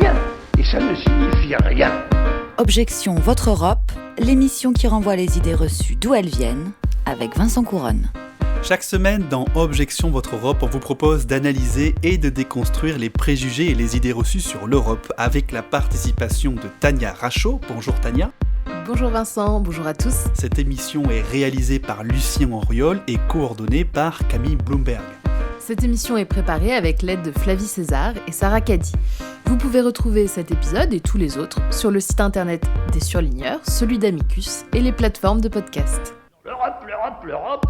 rien. Et ça ne signifie rien. Objection Votre Europe, l'émission qui renvoie les idées reçues d'où elles viennent, avec Vincent Couronne. Chaque semaine, dans Objection Votre Europe, on vous propose d'analyser et de déconstruire les préjugés et les idées reçues sur l'Europe, avec la participation de Tania Rachaud. Bonjour Tania. Bonjour Vincent, bonjour à tous. Cette émission est réalisée par Lucien Henriol et coordonnée par Camille Bloomberg. Cette émission est préparée avec l'aide de Flavie César et Sarah Caddy. Vous pouvez retrouver cet épisode et tous les autres sur le site internet des Surligneurs, celui d'Amicus et les plateformes de podcast. L'Europe.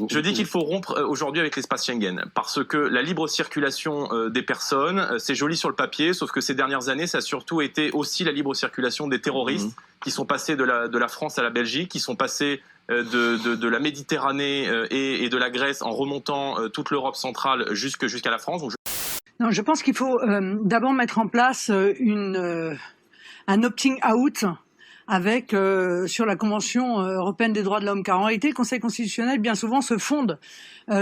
Je dis qu'il faut rompre aujourd'hui avec l'espace Schengen, parce que la libre circulation des personnes, c'est joli sur le papier, sauf que ces dernières années, ça a surtout été aussi la libre circulation des terroristes qui sont passés de la France à la Belgique, qui sont passés de la Méditerranée et de la Grèce en remontant toute l'Europe centrale jusqu'à la France. Non, je pense qu'il faut d'abord mettre en place un opting out avec sur la Convention européenne des droits de l'homme, car en réalité, le Conseil constitutionnel, bien souvent, se fonde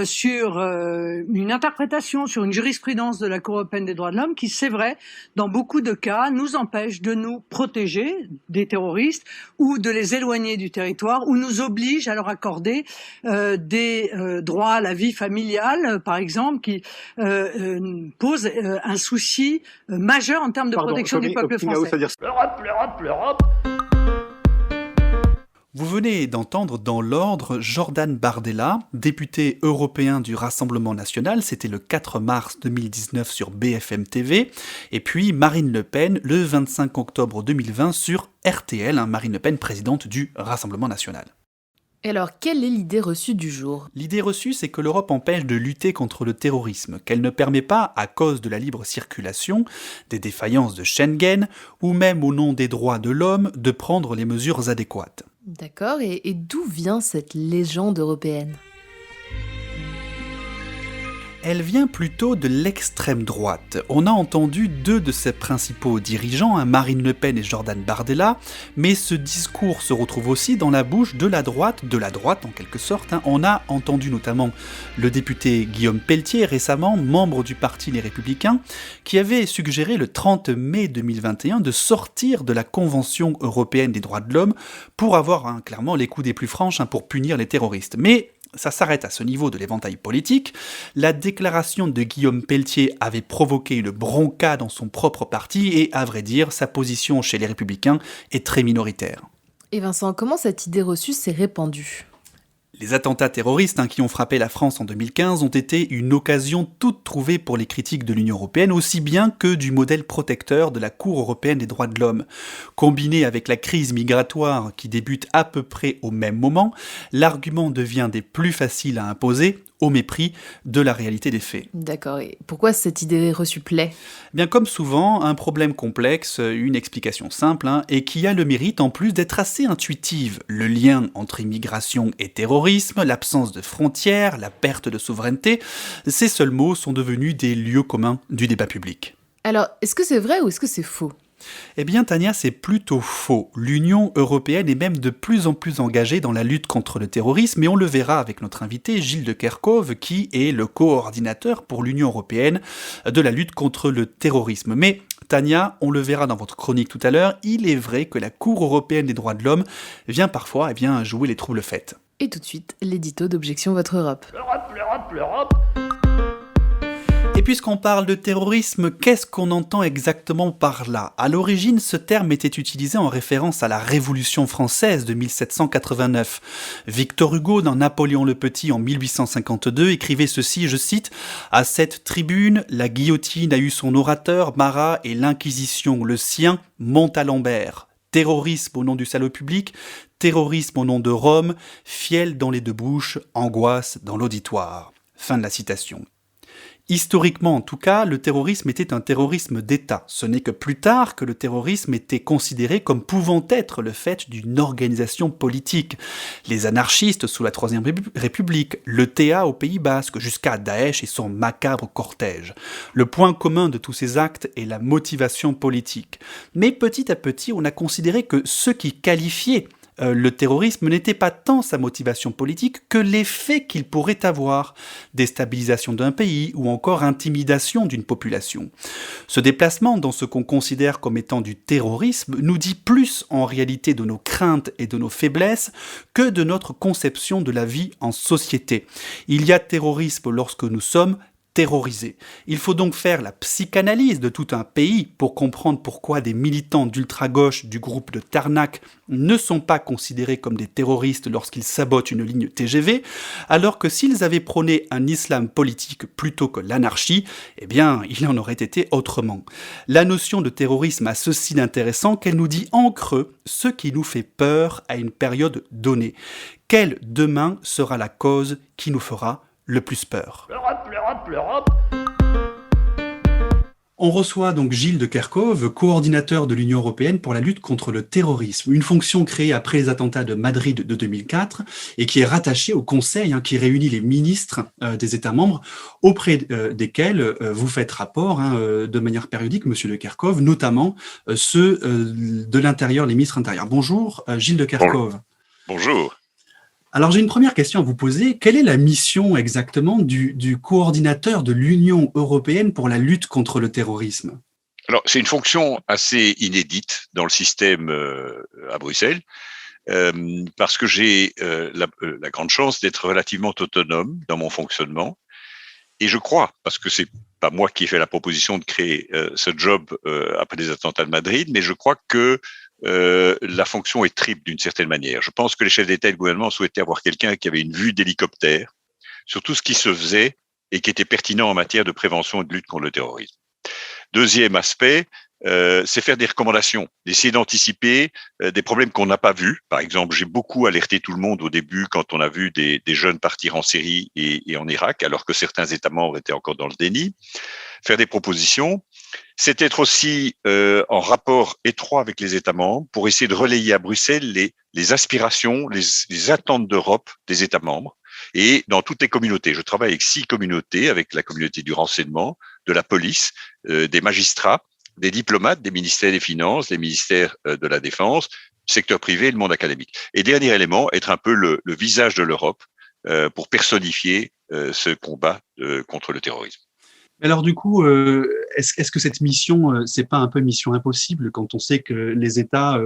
sur une interprétation, sur une jurisprudence de la Cour européenne des droits de l'homme qui, c'est vrai, dans beaucoup de cas, nous empêche de nous protéger des terroristes ou de les éloigner du territoire, ou nous oblige à leur accorder des droits à la vie familiale, par exemple, qui posent un souci majeur en termes de protection du peuple français. L'Europe. Vous venez d'entendre dans l'ordre Jordan Bardella, député européen du Rassemblement national, c'était le 4 mars 2019 sur BFM TV, et puis Marine Le Pen le 25 octobre 2020 sur RTL, Marine Le Pen présidente du Rassemblement national. Et alors, quelle est l'idée reçue du jour ? L'idée reçue, c'est que l'Europe empêche de lutter contre le terrorisme, qu'elle ne permet pas, à cause de la libre circulation, des défaillances de Schengen, ou même au nom des droits de l'homme, de prendre les mesures adéquates. D'accord, et d'où vient cette légende européenne ? Elle vient plutôt de l'extrême droite. On a entendu deux de ses principaux dirigeants, Marine Le Pen et Jordan Bardella, mais ce discours se retrouve aussi dans la bouche de la droite en quelque sorte. On a entendu notamment le député Guillaume Pelletier récemment, membre du parti Les Républicains, qui avait suggéré le 30 mai 2021 de sortir de la Convention européenne des droits de l'homme pour avoir clairement les coups des plus franches pour punir les terroristes. Mais ça s'arrête à ce niveau de l'éventail politique. La déclaration de Guillaume Pelletier avait provoqué une bronca dans son propre parti et, à vrai dire, sa position chez les Républicains est très minoritaire. Et Vincent, comment cette idée reçue s'est répandue ? Les attentats terroristes qui ont frappé la France en 2015 ont été une occasion toute trouvée pour les critiques de l'Union européenne, aussi bien que du modèle protecteur de la Cour européenne des droits de l'homme. Combiné avec la crise migratoire qui débute à peu près au même moment, l'argument devient des plus faciles à imposer, au mépris de la réalité des faits. D'accord, et pourquoi cette idée reçue plaît ? Bien comme souvent, un problème complexe, une explication simple, et qui a le mérite en plus d'être assez intuitive. Le lien entre immigration et terrorisme, l'absence de frontières, la perte de souveraineté, ces seuls mots sont devenus des lieux communs du débat public. Alors, est-ce que c'est vrai ou est-ce que c'est faux ? Eh bien, Tania, c'est plutôt faux. L'Union européenne est même de plus en plus engagée dans la lutte contre le terrorisme, et on le verra avec notre invité Gilles de Kerchove, qui est le coordinateur pour l'Union européenne de la lutte contre le terrorisme. Mais Tania, on le verra dans votre chronique tout à l'heure, il est vrai que la Cour européenne des droits de l'homme vient parfois jouer les troubles faits. Et tout de suite, l'édito d'Objection Votre Europe. L'Europe. Et puisqu'on parle de terrorisme, qu'est-ce qu'on entend exactement par là ? À l'origine, ce terme était utilisé en référence à la Révolution française de 1789. Victor Hugo, dans Napoléon le Petit en 1852, écrivait ceci, je cite, « À cette tribune, la guillotine a eu son orateur, Marat, et l'Inquisition, le sien, Montalembert. Terrorisme au nom du salut public, terrorisme au nom de Rome, fiel dans les deux bouches, angoisse dans l'auditoire. » Fin de la citation. Historiquement en tout cas, le terrorisme était un terrorisme d'État. Ce n'est que plus tard que le terrorisme était considéré comme pouvant être le fait d'une organisation politique. Les anarchistes sous la Troisième République, le TA au Pays Basque, jusqu'à Daesh et son macabre cortège. Le point commun de tous ces actes est la motivation politique. Mais petit à petit, on a considéré que ceux qui qualifiaient Le terrorisme n'était pas tant sa motivation politique que l'effet qu'il pourrait avoir, déstabilisation d'un pays ou encore intimidation d'une population. Ce déplacement dans ce qu'on considère comme étant du terrorisme nous dit plus en réalité de nos craintes et de nos faiblesses que de notre conception de la vie en société. Il y a terrorisme lorsque nous sommes terrorisés. Il faut donc faire la psychanalyse de tout un pays pour comprendre pourquoi des militants d'ultra-gauche du groupe de Tarnac ne sont pas considérés comme des terroristes lorsqu'ils sabotent une ligne TGV, alors que s'ils avaient prôné un islam politique plutôt que l'anarchie, eh bien, il en aurait été autrement. La notion de terrorisme a ceci d'intéressant qu'elle nous dit en creux ce qui nous fait peur à une période donnée. Quelle demain sera la cause qui nous fera le plus peur? L'Europe. On reçoit donc Gilles de Kerchove, coordinateur de l'Union européenne pour la lutte contre le terrorisme, une fonction créée après les attentats de Madrid de 2004 et qui est rattachée au Conseil qui réunit les ministres des États membres auprès desquels vous faites rapport de manière périodique, Monsieur de Kerchove, notamment ceux de l'Intérieur, les ministres intérieurs. Bonjour Gilles de Kerchove. Bonjour. Alors j'ai une première question à vous poser. Quelle est la mission exactement du coordinateur de l'Union européenne pour la lutte contre le terrorisme? Alors c'est une fonction assez inédite dans le système à Bruxelles, parce que j'ai la grande chance d'être relativement autonome dans mon fonctionnement. Et je crois, parce que c'est pas moi qui ai fait la proposition de créer ce job après les attentats de Madrid, mais je crois que la fonction est triple d'une certaine manière. Je pense que les chefs d'État et de gouvernement souhaitaient avoir quelqu'un qui avait une vue d'hélicoptère sur tout ce qui se faisait et qui était pertinent en matière de prévention et de lutte contre le terrorisme. Deuxième aspect, c'est faire des recommandations, d'essayer d'anticiper des problèmes qu'on n'a pas vus. Par exemple, j'ai beaucoup alerté tout le monde au début quand on a vu des jeunes partir en Syrie et en Irak, alors que certains États membres étaient encore dans le déni. Faire des propositions, c'est être aussi en rapport étroit avec les États membres pour essayer de relayer à Bruxelles les aspirations, les attentes d'Europe des États membres et dans toutes les communautés. Je travaille avec 6 communautés, avec la communauté du renseignement, de la police, des magistrats, des diplomates, des ministères des Finances, des ministères de la Défense, secteur privé et le monde académique. Et dernier élément, être un peu le visage de l'Europe pour personnifier ce combat contre le terrorisme. Alors du coup, est-ce que cette mission, c'est pas un peu mission impossible quand on sait que les États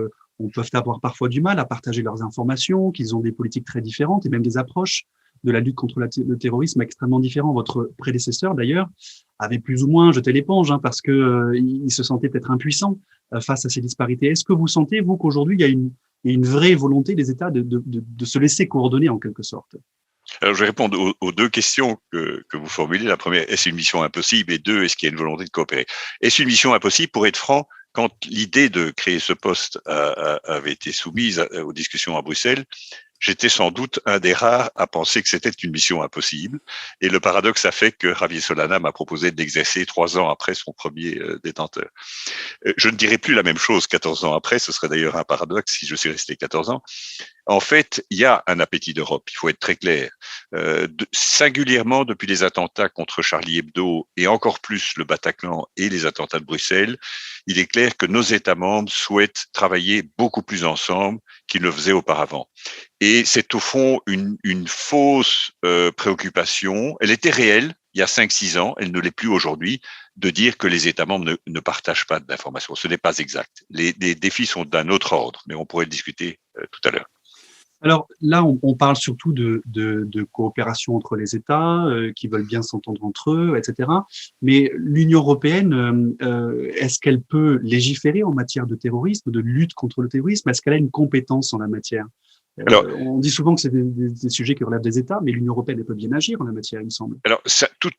peuvent avoir parfois du mal à partager leurs informations, qu'ils ont des politiques très différentes et même des approches de la lutte contre le terrorisme extrêmement différentes. Votre prédécesseur, d'ailleurs, avait plus ou moins jeté l'éponge parce que il se sentait peut-être impuissant face à ces disparités. Est-ce que vous sentez, vous, qu'aujourd'hui, il y a une vraie volonté des États de se laisser coordonner en quelque sorte? Alors, je vais répondre aux 2 questions que vous formulez. La première, est-ce une mission impossible? Et 2, est-ce qu'il y a une volonté de coopérer? Est-ce une mission impossible? Pour être franc, quand l'idée de créer ce poste avait été soumise aux discussions à Bruxelles, j'étais sans doute un des rares à penser que c'était une mission impossible. Et le paradoxe a fait que Javier Solana m'a proposé de l'exercer 3 ans après son premier détenteur. Je ne dirais plus la même chose 14 ans après. Ce serait d'ailleurs un paradoxe si je suis resté 14 ans. En fait, il y a un appétit d'Europe, il faut être très clair. Singulièrement depuis les attentats contre Charlie Hebdo et encore plus le Bataclan et les attentats de Bruxelles, il est clair que nos États membres souhaitent travailler beaucoup plus ensemble qu'ils ne le faisaient auparavant. Et c'est au fond une fausse préoccupation. Elle était réelle il y a 5-6 ans, elle ne l'est plus aujourd'hui, de dire que les États membres ne partagent pas d'informations. Ce n'est pas exact. Les défis sont d'un autre ordre, mais on pourrait le discuter tout à l'heure. Alors là, on parle surtout de coopération entre les États qui veulent bien s'entendre entre eux, etc. Mais l'Union européenne, est-ce qu'elle peut légiférer en matière de terrorisme, de lutte contre le terrorisme? Est-ce qu'elle a une compétence en la matière? Alors, on dit souvent que c'est des sujets qui relèvent des États, mais l'Union européenne peut bien agir en la matière, il me semble. Alors,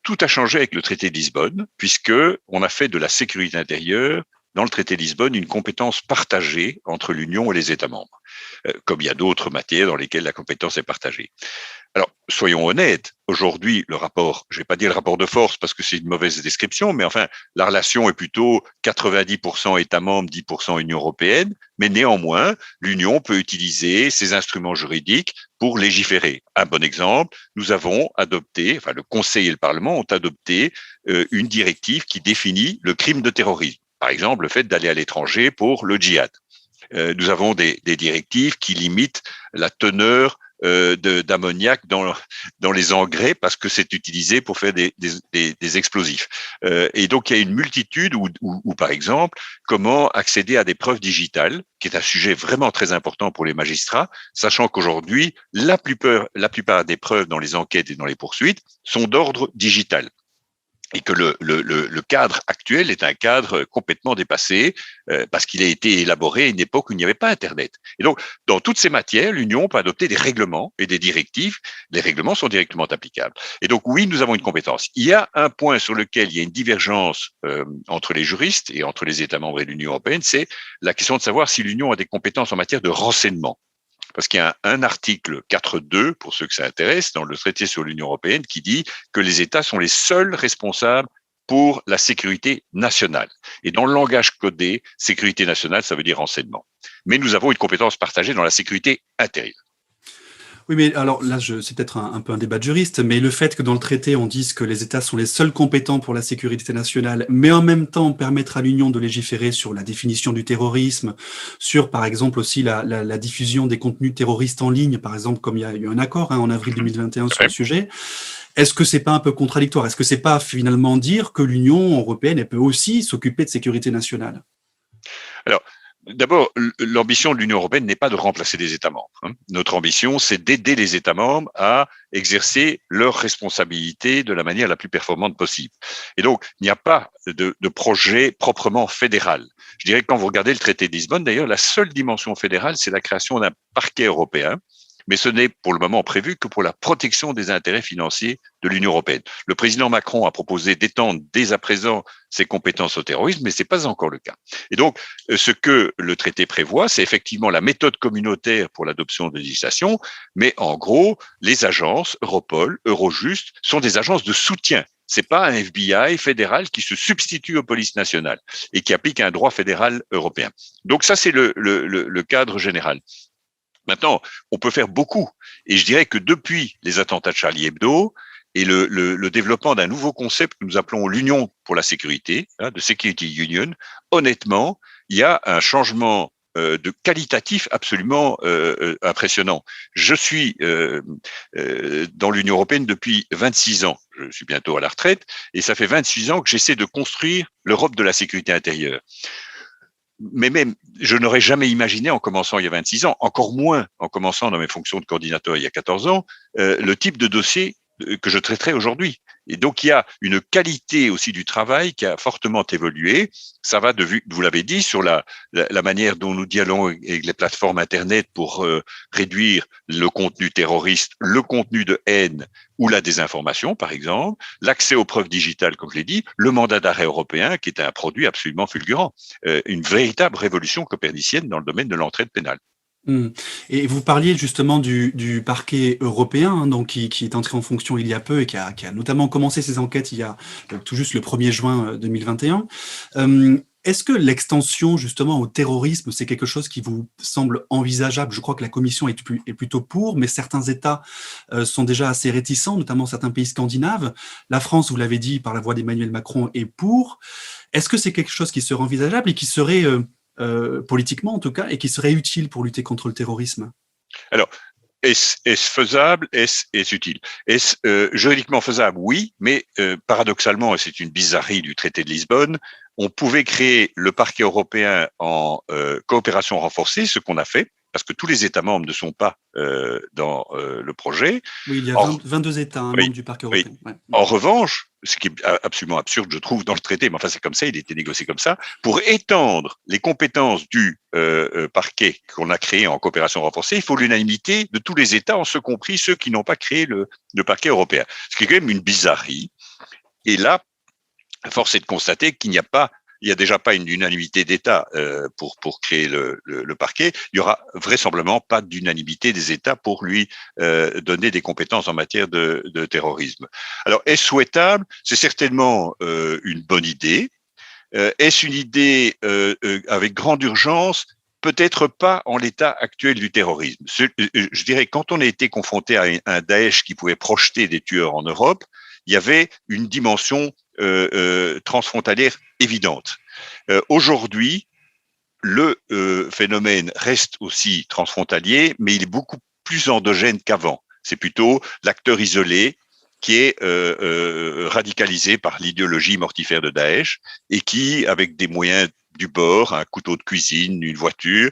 tout a changé avec le traité de Lisbonne, puisque on a fait de la sécurité intérieure dans le traité de Lisbonne une compétence partagée entre l'Union et les États membres, comme il y a d'autres matières dans lesquelles la compétence est partagée. Alors, soyons honnêtes, aujourd'hui, le rapport, je vais pas dire le rapport de force parce que c'est une mauvaise description, mais enfin, la relation est plutôt 90% États membres, 10% Union européenne, mais néanmoins, l'Union peut utiliser ses instruments juridiques pour légiférer. Un bon exemple, nous avons adopté, enfin, le Conseil et le Parlement ont adopté une directive qui définit le crime de terrorisme. Par exemple, le fait d'aller à l'étranger pour le djihad. Nous avons des directives qui limitent la teneur d'ammoniac dans les engrais parce que c'est utilisé pour faire des explosifs. Et donc, il y a une multitude où, par exemple, comment accéder à des preuves digitales, qui est un sujet vraiment très important pour les magistrats, sachant qu'aujourd'hui, la plupart des preuves dans les enquêtes et dans les poursuites sont d'ordre digital. Et que le cadre actuel est un cadre complètement dépassé parce qu'il a été élaboré à une époque où il n'y avait pas Internet. Et donc, dans toutes ces matières, l'Union peut adopter des règlements et des directives. Les règlements sont directement applicables. Et donc, oui, nous avons une compétence. Il y a un point sur lequel il y a une divergence entre les juristes et entre les États membres et l'Union européenne, c'est la question de savoir si l'Union a des compétences en matière de renseignement. Parce qu'il y a un article 4.2, pour ceux que ça intéresse, dans le traité sur l'Union européenne, qui dit que les États sont les seuls responsables pour la sécurité nationale. Et dans le langage codé, sécurité nationale, ça veut dire renseignement. Mais nous avons une compétence partagée dans la sécurité intérieure. Oui, mais alors là, c'est peut-être un peu un débat de juriste, mais le fait que dans le traité, on dise que les États sont les seuls compétents pour la sécurité nationale, mais en même temps permettre à l'Union de légiférer sur la définition du terrorisme, sur, par exemple, aussi la diffusion des contenus terroristes en ligne, par exemple, comme il y a eu un accord en avril 2021 sur le sujet, est-ce que c'est pas un peu contradictoire? Est-ce que c'est pas finalement dire que l'Union européenne, elle peut aussi s'occuper de sécurité nationale? Alors, d'abord, l'ambition de l'Union européenne n'est pas de remplacer les États membres. Notre ambition, c'est d'aider les États membres à exercer leurs responsabilités de la manière la plus performante possible. Et donc, il n'y a pas de projet proprement fédéral. Je dirais que quand vous regardez le traité de Lisbonne, d'ailleurs, la seule dimension fédérale, c'est la création d'un parquet européen. Mais ce n'est pour le moment prévu que pour la protection des intérêts financiers de l'Union européenne. Le président Macron a proposé d'étendre dès à présent ses compétences au terrorisme, mais ce n'est pas encore le cas. Et donc, ce que le traité prévoit, c'est effectivement la méthode communautaire pour l'adoption de législation, mais en gros, les agences, Europol, Eurojust, sont des agences de soutien. C'est pas un FBI fédéral qui se substitue aux polices nationales et qui applique un droit fédéral européen. Donc ça, c'est le cadre général. Maintenant, on peut faire beaucoup. Et je dirais que depuis les attentats de Charlie Hebdo et le développement d'un nouveau concept que nous appelons l'Union pour la sécurité, de Security Union, honnêtement, il y a un changement de qualitatif absolument impressionnant. Je suis dans l'Union européenne depuis 26 ans. Je suis bientôt à la retraite et ça fait 26 ans que j'essaie de construire l'Europe de la sécurité intérieure. Mais même, je n'aurais jamais imaginé en commençant il y a 26 ans, encore moins en commençant dans mes fonctions de coordinateur il y a 14 ans, le type de dossier que je traiterai aujourd'hui. Et donc, il y a une qualité aussi du travail qui a fortement évolué. Ça va, vous l'avez dit, sur la manière dont nous dialoguons avec les plateformes Internet pour réduire le contenu terroriste, le contenu de haine ou la désinformation, par exemple, l'accès aux preuves digitales, comme je l'ai dit, le mandat d'arrêt européen, qui est un produit absolument fulgurant, une véritable révolution copernicienne dans le domaine de l'entraide pénale. Et vous parliez justement du parquet européen, donc qui est entré en fonction il y a peu et qui a notamment commencé ses enquêtes il y a tout juste le 1er juin 2021. Est-ce que l'extension justement au terrorisme, c'est quelque chose qui vous semble envisageable? Je crois que la Commission est plutôt pour, mais certains États sont déjà assez réticents, notamment certains pays scandinaves. La France, vous l'avez dit par la voix d'Emmanuel Macron, est pour. Est-ce que c'est quelque chose qui serait envisageable et qui serait politiquement en tout cas, et qui serait utile pour lutter contre le terrorisme? Alors, est-ce faisable? Est-ce utile? Est-ce juridiquement faisable? Oui, mais paradoxalement, et c'est une bizarrerie du traité de Lisbonne, on pouvait créer le parquet européen en coopération renforcée, ce qu'on a fait, parce que tous les États membres ne sont pas dans le projet. Oui, il y a 22 États membres du parquet européen. Ouais. En revanche, ce qui est absolument absurde, je trouve, dans le traité, mais enfin c'est comme ça, il a été négocié comme ça, pour étendre les compétences du parquet qu'on a créé en coopération renforcée, il faut l'unanimité de tous les États, en ce compris ceux qui n'ont pas créé le parquet européen. Ce qui est quand même une bizarrerie. Et là, force est de constater qu'il n'y a déjà pas une unanimité d'État pour créer le parquet. Il y aura vraisemblablement pas d'unanimité des États pour lui donner des compétences en matière de terrorisme. Alors, est-ce souhaitable? C'est certainement une bonne idée. Est-ce une idée avec grande urgence? Peut-être pas en l'état actuel du terrorisme. Je dirais, quand on a été confronté à un Daesh qui pouvait projeter des tueurs en Europe, il y avait une dimension transfrontalière évidente. Aujourd'hui, le phénomène reste aussi transfrontalier, mais il est beaucoup plus endogène qu'avant. C'est plutôt l'acteur isolé qui est radicalisé par l'idéologie mortifère de Daesh et qui, avec des moyens du bord, un couteau de cuisine, une voiture,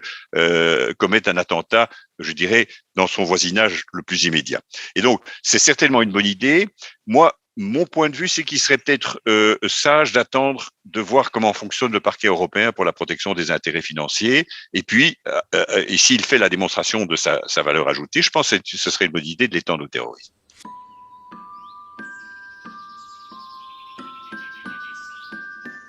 commet un attentat, je dirais, dans son voisinage le plus immédiat. Et donc, c'est certainement une bonne idée. Moi, mon point de vue, c'est qu'il serait peut-être sage d'attendre de voir comment fonctionne le parquet européen pour la protection des intérêts financiers. Et puis, et s'il fait la démonstration de sa valeur ajoutée, je pense que ce serait une bonne idée de l'étendre au terrorisme.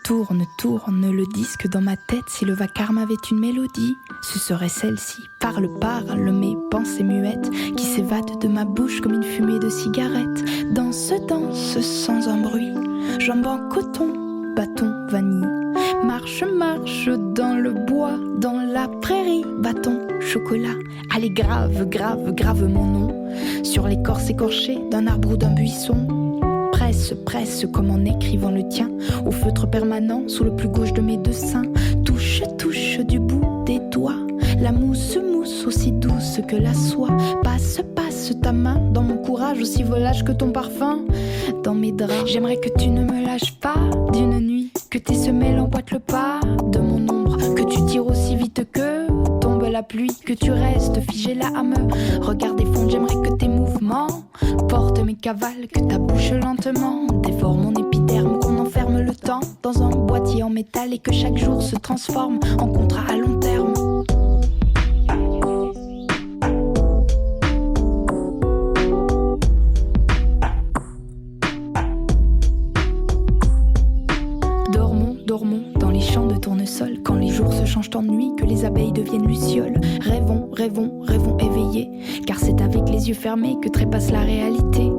Tourne, tourne le disque dans ma tête. Si le vacarme avait une mélodie, ce serait celle-ci. Parle, parle, mes pensées muettes qui s'évadent de ma bouche comme une fumée de cigarette. Danse, danse sans un bruit. Jambes en coton, bâton, vanille. Marche, marche dans le bois, dans la prairie. Bâton, chocolat. Allez, grave, grave, grave mon nom sur l'écorce écorchée d'un arbre ou d'un buisson. Presse, presse comme en écrivant le tien au feutre permanent sous le plus gauche de mes deux seins. Touche, touche du bout des doigts la mousse, mousse aussi douce que la soie. Passe, passe ta main dans mon courage aussi volage que ton parfum dans mes draps. J'aimerais que tu ne me lâches pas d'une nuit, que tes semelles emboîtent le pas de mon ombre, que tu tires aussi vite que tombe la pluie, que tu restes figé là à me regarder fondre. J'aimerais que tes mouvements portent mes cavales, que ta bouche lentement dévore mon épiderme, qu'on enferme le temps dans un boîtier en métal et que chaque jour se transforme en contrat à long terme. Dormons dans les champs de tournesol, quand les jours se changent en nuit, que les abeilles deviennent lucioles. Rêvons, rêvons, rêvons éveillés, car c'est avec les yeux fermés que trépasse la réalité.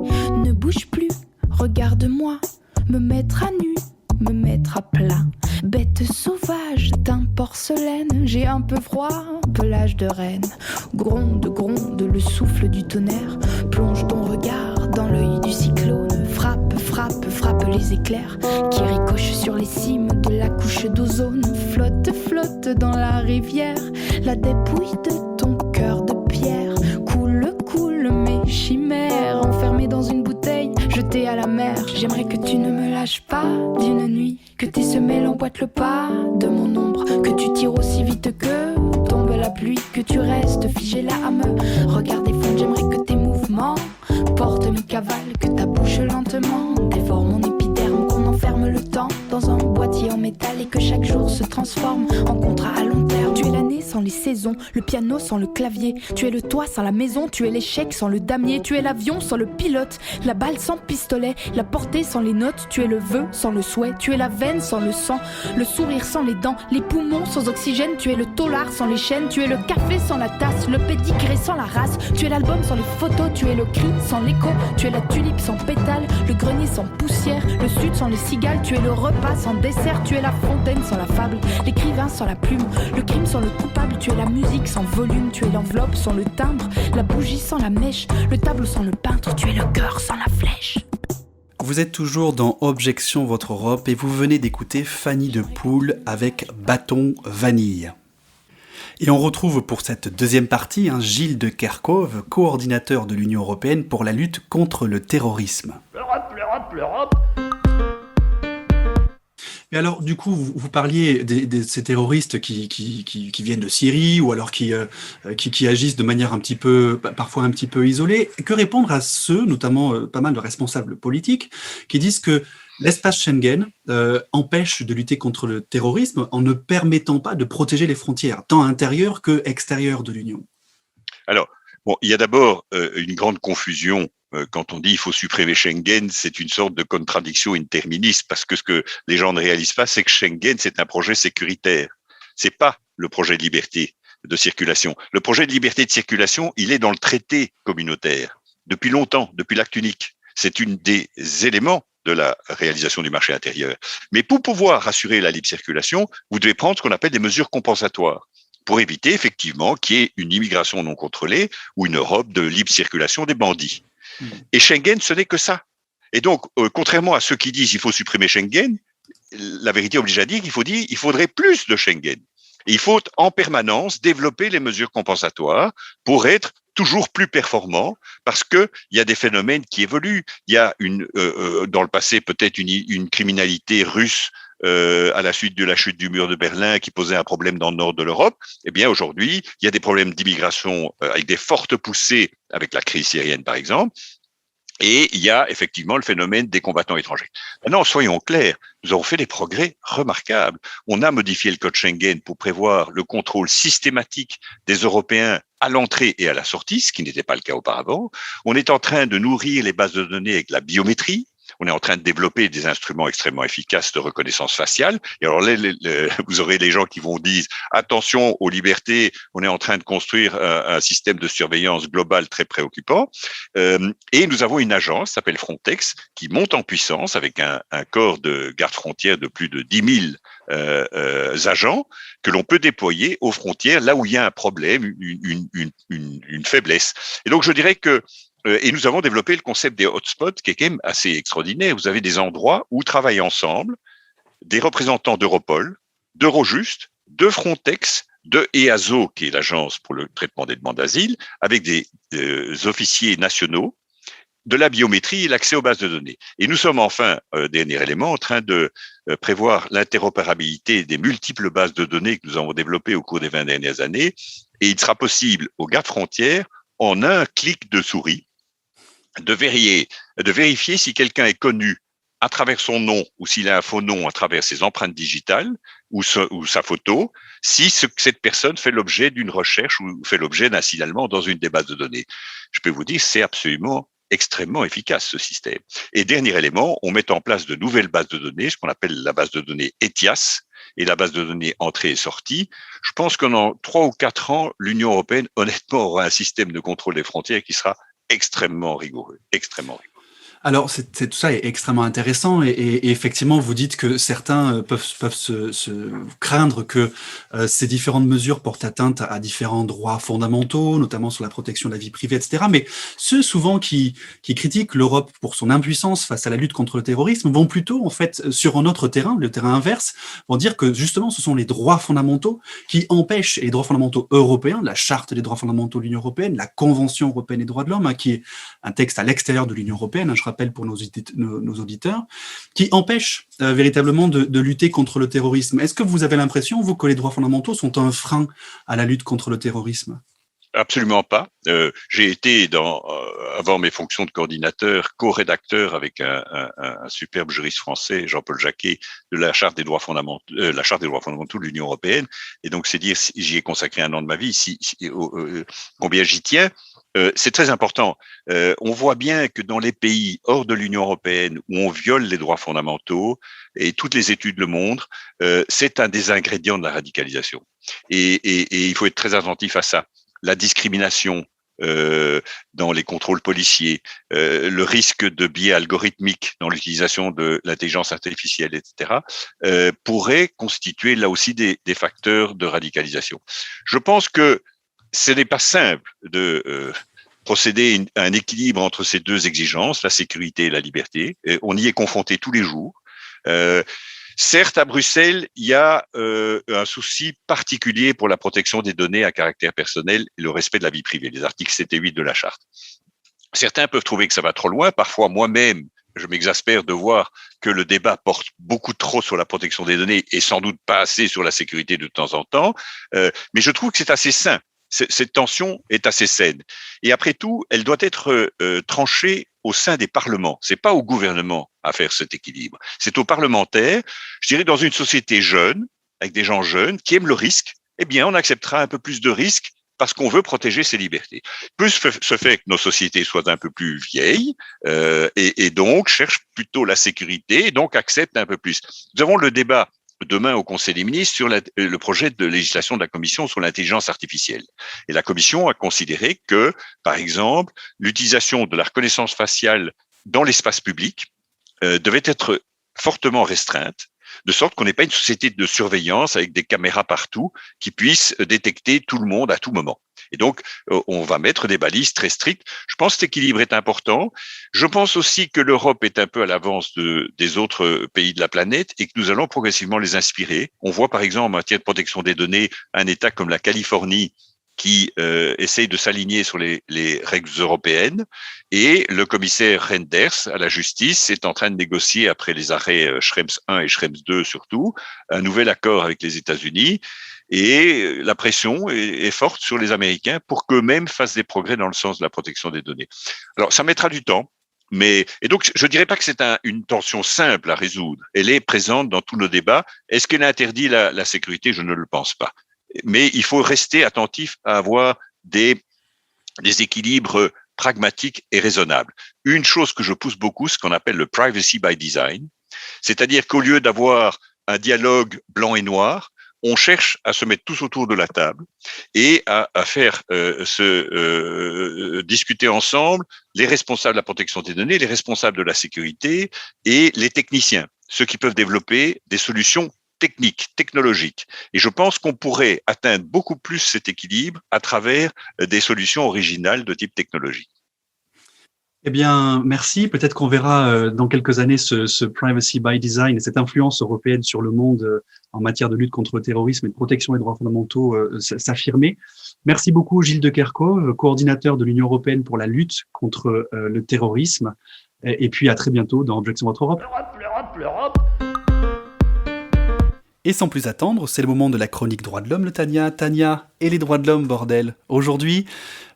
Ne bouge plus, regarde-moi, me mettre à nu, me mettre à plat. Bête sauvage d'un porcelaine, j'ai un peu froid, pelage de reine. Gronde, gronde le souffle du tonnerre, plonge ton regard dans l'œil du cyclone. Frappe, frappe, frappe les éclairs qui ricochent sur les cimes de la couche d'ozone. Flotte, flotte dans la rivière, la dépouille de ton cœur de pierre. Coule, coule mes chimères, enfermées dans une bouteille, jetée à la mer. J'aimerais que tu ne me lâches pas d'une nuit, que tes semelles emboîtent le pas de mon ombre, que tu tires aussi vite que tombe la pluie, que tu restes figé là à me regarder fondre. J'aimerais que tes mouvements portent mes cavales, que ta bouche lentement dévore mon épiderme, qu'on enferme le temps dans un boîtier en métal et que chaque jour se transforme en contrat à long terme. Tu es l'année sans les saisons, le piano sans le clavier, tu es le toit sans la maison, tu es l'échec sans le damier, tu es l'avion sans le pilote, la balle sans pistolet, la portée sans les notes, tu es le vœu sans le souhait, tu es la veine sans le sang, le sourire sans les dents, les poumons sans oxygène, tu es le taulard sans les chaînes, tu es le café sans la tasse, le pédigré sans la race, tu es l'album sans les photos, tu es le cri sans l'écho, tu es la tulipe sans pétale, le grenier sans poussière, le sud sans les cigales, tu es le repas sans dessert, tu es la fontaine sans la fable, l'écrivain sans la plume, le crime sans le coupable, tu es la musique sans volume, tu es l'enveloppe sans le timbre, la bougie sans la mèche, le tableau sans le peintre, tu es le cœur sans la flèche. Vous êtes toujours dans Objection Votre Europe et vous venez d'écouter Fanny de Poule avec Bâton Vanille. Et on retrouve pour cette deuxième partie Gilles de Kerchove, coordinateur de l'Union européenne pour la lutte contre le terrorisme. L'Europe, l'Europe, l'Europe. Et alors, du coup, vous parliez de ces terroristes qui viennent de Syrie ou alors qui agissent de manière parfois un petit peu isolée. Que répondre à ceux, notamment pas mal de responsables politiques, qui disent que l'espace Schengen empêche de lutter contre le terrorisme en ne permettant pas de protéger les frontières, tant intérieures que extérieures de l'Union? Alors, il y a d'abord une grande confusion. Quand on dit il faut supprimer Schengen, c'est une sorte de contradiction in terminis, parce que ce que les gens ne réalisent pas, c'est que Schengen, c'est un projet sécuritaire. C'est pas le projet de liberté de circulation. Le projet de liberté de circulation, il est dans le traité communautaire depuis longtemps, depuis l'acte unique. C'est une des éléments de la réalisation du marché intérieur. Mais pour pouvoir assurer la libre circulation, vous devez prendre ce qu'on appelle des mesures compensatoires pour éviter effectivement qu'il y ait une immigration non contrôlée ou une Europe de libre circulation des bandits. Et Schengen, ce n'est que ça. Et donc, contrairement à ceux qui disent qu'il faut supprimer Schengen, la vérité oblige à dire qu'il faudrait plus de Schengen. Et il faut en permanence développer les mesures compensatoires pour être toujours plus performant, parce que il y a des phénomènes qui évoluent. Il y a dans le passé peut-être une criminalité russe à la suite de la chute du mur de Berlin qui posait un problème dans le nord de l'Europe. Eh bien aujourd'hui, il y a des problèmes d'immigration avec des fortes poussées avec la crise syrienne par exemple. Et il y a effectivement le phénomène des combattants étrangers. Maintenant, soyons clairs, nous avons fait des progrès remarquables. On a modifié le code Schengen pour prévoir le contrôle systématique des Européens à l'entrée et à la sortie, ce qui n'était pas le cas auparavant. On est en train de nourrir les bases de données avec la biométrie. On est en train de développer des instruments extrêmement efficaces de reconnaissance faciale. Et alors là, vous aurez les gens qui vont dire attention aux libertés, on est en train de construire un système de surveillance globale très préoccupant. Et nous avons une agence, qui s'appelle Frontex, qui monte en puissance avec un corps de garde-frontières de plus de 10 000 agents que l'on peut déployer aux frontières là où il y a un problème, une faiblesse. Et donc je dirais que et nous avons développé le concept des hotspots qui est quand même assez extraordinaire. Vous avez des endroits où travaillent ensemble des représentants d'Europol, d'Eurojust, de Frontex, de EASO, qui est l'agence pour le traitement des demandes d'asile, avec des officiers nationaux, de la biométrie et l'accès aux bases de données. Et nous sommes enfin, dernier élément, en train de prévoir l'interopérabilité des multiples bases de données que nous avons développées au cours des 20 dernières années. Et il sera possible aux gardes-frontières, en un clic de souris, de vérifier si quelqu'un est connu à travers son nom ou s'il a un faux nom à travers ses empreintes digitales ou sa photo, si cette personne fait l'objet d'une recherche ou fait l'objet d'un signalement dans une des bases de données. Je peux vous dire, c'est absolument extrêmement efficace ce système. Et dernier élément, on met en place de nouvelles bases de données, ce qu'on appelle la base de données ETIAS et la base de données entrée et sortie. Je pense qu'en 3 ou 4 ans, l'Union européenne, honnêtement, aura un système de contrôle des frontières qui sera extrêmement rigoureux, extrêmement rigoureux. Alors, tout ça est extrêmement intéressant et effectivement, vous dites que certains peuvent se craindre que ces différentes mesures portent atteinte à différents droits fondamentaux, notamment sur la protection de la vie privée, etc. Mais ceux souvent qui critiquent l'Europe pour son impuissance face à la lutte contre le terrorisme vont plutôt, en fait, sur un autre terrain, le terrain inverse, vont dire que justement, ce sont les droits fondamentaux qui empêchent, et les droits fondamentaux européens, la Charte des droits fondamentaux de l'Union européenne, la Convention européenne des droits de l'homme, qui est un texte à l'extérieur de l'Union européenne, je rappelle pour nos auditeurs, qui empêche véritablement de lutter contre le terrorisme. Est-ce que vous avez l'impression, vous, que les droits fondamentaux sont un frein à la lutte contre le terrorisme ? Absolument pas. J'ai été avant mes fonctions de coordinateur, co-rédacteur avec un superbe juriste français, Jean-Paul Jacquet, de la Charte des droits fondamentaux, de l'Union européenne. Et donc, c'est dire, j'y ai consacré un an de ma vie, combien j'y tiens. C'est très important. On voit bien que dans les pays hors de l'Union européenne où on viole les droits fondamentaux, et toutes les études le montrent, c'est un des ingrédients de la radicalisation. Et il faut être très attentif à ça. La discrimination dans les contrôles policiers, le risque de biais algorithmiques dans l'utilisation de l'intelligence artificielle, etc., pourraient constituer là aussi des facteurs de radicalisation. Je pense que ce n'est pas simple de procéder à un équilibre entre ces deux exigences, la sécurité et la liberté. Et on y est confronté tous les jours. Certes, à Bruxelles, il y a un souci particulier pour la protection des données à caractère personnel et le respect de la vie privée, les articles 7 et 8 de la Charte. Certains peuvent trouver que ça va trop loin. Parfois, moi-même, je m'exaspère de voir que le débat porte beaucoup trop sur la protection des données et sans doute pas assez sur la sécurité de temps en temps. Mais je trouve que c'est assez sain. Cette tension est assez saine. Et après tout, elle doit être tranchée au sein des parlements. C'est pas au gouvernement à faire cet équilibre. C'est aux parlementaires. Je dirais dans une société jeune, avec des gens jeunes qui aiment le risque, eh bien, on acceptera un peu plus de risques parce qu'on veut protéger ses libertés. Plus se fait que nos sociétés soient un peu plus vieilles et donc cherchent plutôt la sécurité et donc acceptent un peu plus. Nous avons le débat demain au Conseil des ministres sur le projet de législation de la Commission sur l'intelligence artificielle. Et la Commission a considéré que, par exemple, l'utilisation de la reconnaissance faciale dans l'espace public devait être fortement restreinte, de sorte qu'on n'ait pas une société de surveillance avec des caméras partout qui puissent détecter tout le monde à tout moment. Et donc, on va mettre des balises très strictes. Je pense que cet équilibre est important. Je pense aussi que l'Europe est un peu à l'avance des autres pays de la planète et que nous allons progressivement les inspirer. On voit par exemple en matière de protection des données un État comme la Californie qui essaye de s'aligner sur les règles européennes, et le commissaire Reynders à la justice est en train de négocier, après les arrêts Schrems 1 et Schrems 2 surtout, un nouvel accord avec les États-Unis, et la pression est forte sur les Américains pour qu'eux-mêmes fassent des progrès dans le sens de la protection des données. Alors, ça mettra du temps. Et donc, je dirais pas que c'est une tension simple à résoudre. Elle est présente dans tous nos débats. Est-ce qu'elle interdit la sécurité? Je ne le pense pas. Mais il faut rester attentif à avoir des équilibres pragmatiques et raisonnables. Une chose que je pousse beaucoup, ce qu'on appelle le privacy by design, c'est-à-dire qu'au lieu d'avoir un dialogue blanc et noir, on cherche à se mettre tous autour de la table et à faire discuter ensemble les responsables de la protection des données, les responsables de la sécurité et les techniciens, ceux qui peuvent développer des solutions technologiques. Et je pense qu'on pourrait atteindre beaucoup plus cet équilibre à travers des solutions originales de type technologique. Eh bien, merci. Peut-être qu'on verra dans quelques années ce privacy by design et cette influence européenne sur le monde en matière de lutte contre le terrorisme et de protection des droits fondamentaux s'affirmer. Merci beaucoup, Gilles de Kerchove, coordinateur de l'Union européenne pour la lutte contre le terrorisme. Et puis à très bientôt dans Objectif Votre Europe. L'Europe. Et sans plus attendre, c'est le moment de la chronique Droits de l'Homme, le Tania. Tania et les droits de l'homme, bordel. Aujourd'hui,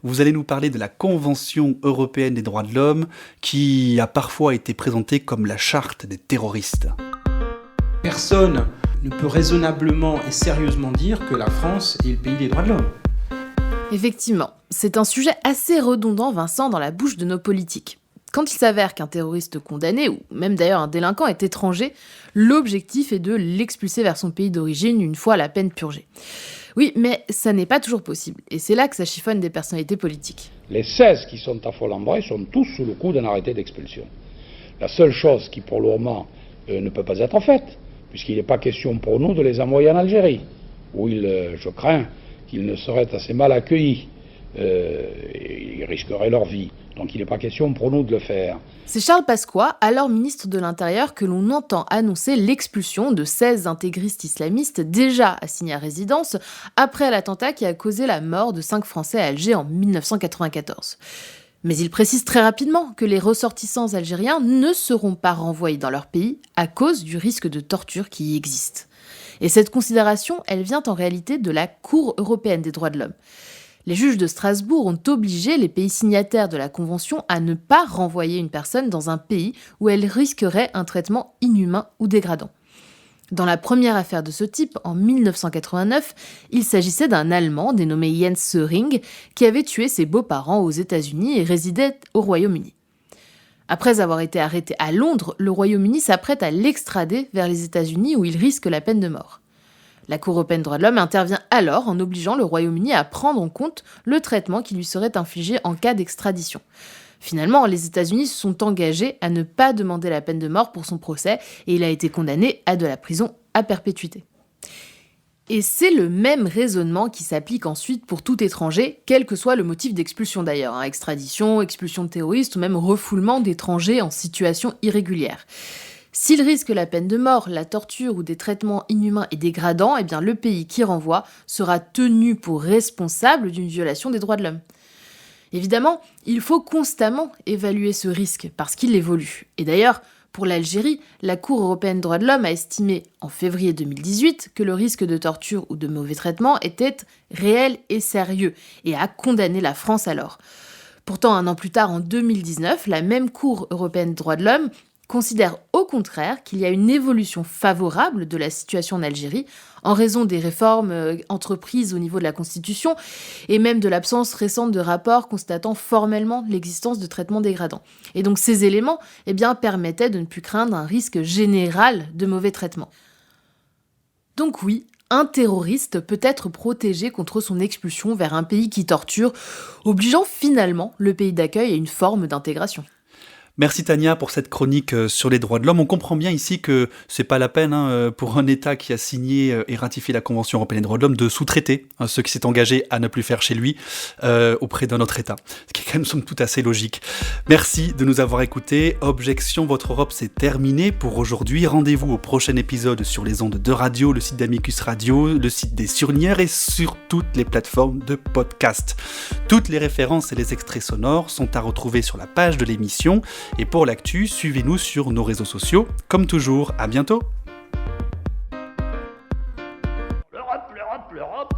vous allez nous parler de la Convention européenne des droits de l'homme, qui a parfois été présentée comme la charte des terroristes. Personne ne peut raisonnablement et sérieusement dire que la France est le pays des droits de l'homme. Effectivement, c'est un sujet assez redondant, Vincent, dans la bouche de nos politiques. Quand il s'avère qu'un terroriste condamné, ou même d'ailleurs un délinquant, est étranger, l'objectif est de l'expulser vers son pays d'origine une fois la peine purgée. Oui, mais ça n'est pas toujours possible, et c'est là que ça chiffonne des personnalités politiques. Les 16 qui sont à Folembray sont tous sous le coup d'un arrêté d'expulsion. La seule chose qui pour le moment ne peut pas être faite, puisqu'il n'est pas question pour nous de les envoyer en Algérie, où je crains qu'ils ne seraient assez mal accueillis. Ils risqueraient leur vie. Donc il n'est pas question pour nous de le faire. C'est Charles Pasqua, alors ministre de l'Intérieur, que l'on entend annoncer l'expulsion de 16 intégristes islamistes déjà assignés à résidence après l'attentat qui a causé la mort de 5 Français à Alger en 1994. Mais il précise très rapidement que les ressortissants algériens ne seront pas renvoyés dans leur pays à cause du risque de torture qui y existe. Et cette considération, elle vient en réalité de la Cour européenne des droits de l'homme. Les juges de Strasbourg ont obligé les pays signataires de la Convention à ne pas renvoyer une personne dans un pays où elle risquerait un traitement inhumain ou dégradant. Dans la première affaire de ce type, en 1989, il s'agissait d'un Allemand dénommé Jens Söring qui avait tué ses beaux-parents aux États-Unis et résidait au Royaume-Uni. Après avoir été arrêté à Londres, le Royaume-Uni s'apprête à l'extrader vers les États-Unis où il risque la peine de mort. La Cour européenne des droits de l'homme intervient alors en obligeant le Royaume-Uni à prendre en compte le traitement qui lui serait infligé en cas d'extradition. Finalement, les États-Unis se sont engagés à ne pas demander la peine de mort pour son procès et il a été condamné à de la prison à perpétuité. Et c'est le même raisonnement qui s'applique ensuite pour tout étranger, quel que soit le motif d'expulsion d'ailleurs, extradition, expulsion de terroristes ou même refoulement d'étrangers en situation irrégulière. S'il risque la peine de mort, la torture ou des traitements inhumains et dégradants, eh bien le pays qui renvoie sera tenu pour responsable d'une violation des droits de l'homme. Évidemment, il faut constamment évaluer ce risque parce qu'il évolue. Et d'ailleurs, pour l'Algérie, la Cour européenne des droits de l'homme a estimé en février 2018 que le risque de torture ou de mauvais traitement était réel et sérieux et a condamné la France alors. Pourtant, un an plus tard, en 2019, la même Cour européenne des droits de l'homme considère au contraire qu'il y a une évolution favorable de la situation en Algérie en raison des réformes entreprises au niveau de la Constitution et même de l'absence récente de rapports constatant formellement l'existence de traitements dégradants. Et donc ces éléments permettaient de ne plus craindre un risque général de mauvais traitement. Donc oui, un terroriste peut être protégé contre son expulsion vers un pays qui torture, obligeant finalement le pays d'accueil à une forme d'intégration. Merci Tania pour cette chronique sur les droits de l'homme. On comprend bien ici que c'est pas la peine pour un État qui a signé et ratifié la Convention européenne des droits de l'homme de sous-traiter ce qui s'est engagé à ne plus faire chez lui auprès d'un autre État. Ce qui est quand même somme toute assez logique. Merci de nous avoir écoutés. Objection, votre Europe, c'est terminé pour aujourd'hui. Rendez-vous au prochain épisode sur les ondes de radio, le site d'Amicus Radio, le site des Surligneurs et sur toutes les plateformes de podcast. Toutes les références et les extraits sonores sont à retrouver sur la page de l'émission. Et pour l'actu, suivez-nous sur nos réseaux sociaux. Comme toujours, à bientôt. L'Europe, l'Europe, l'Europe.